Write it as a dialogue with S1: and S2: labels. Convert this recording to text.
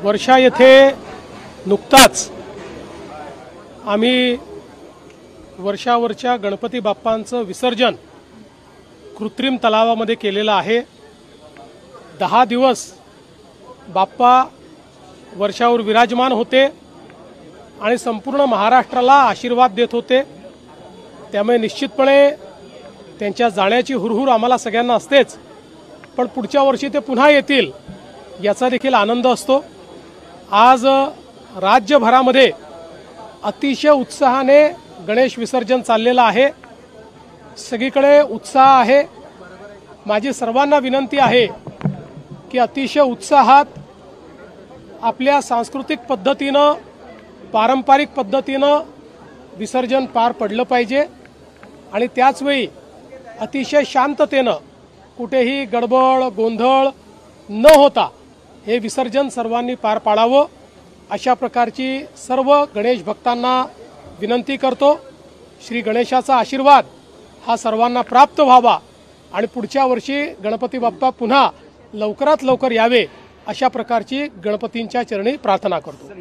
S1: वर्षा येथे नुकताच आम्ही वर्षावरच्या गणपती बाप्पांचं विसर्जन कृत्रिम तलावामध्ये केलेलं आहे। 10 दिवस बाप्पा वर्षावर विराजमान होते आणि संपूर्ण महाराष्ट्राला आशीर्वाद देत होते। त्यामुळे निश्चितपणे त्यांच्या जाण्याची हुरहुर आम्हाला सगळ्यांना असतेच, पण पुढच्या वर्षी ते पुन्हा येतील याचा देखील आनंद असतो। आज राज्यभरामध्ये अतिशय उत्साहाने गणेश विसर्जन चाललेलं आहे। सगळीकडे उत्साह आहे। माझी सर्वांना विनंती आहे की अतिशय उत्साहात आपल्या सांस्कृतिक पद्धतीनं पारंपरिक पद्धतीनं विसर्जन पार पडलं पाहिजे आणि त्याचवेळी अतिशय शांततेनं कुठेही गडबड गोंधळ न होता हे विसर्जन सर्वांनी पार पाडावं अशा प्रकारची सर्व गणेश भक्तांना विनंती करतो। श्री गणेशाचा आशीर्वाद हा सर्वांना प्राप्त व्हावा आणि पुढच्या वर्षी गणपती बाप्पा पुन्हा लवकरात लवकर यावे अशा प्रकारची गणपतींच्या चरणी प्रार्थना करतो।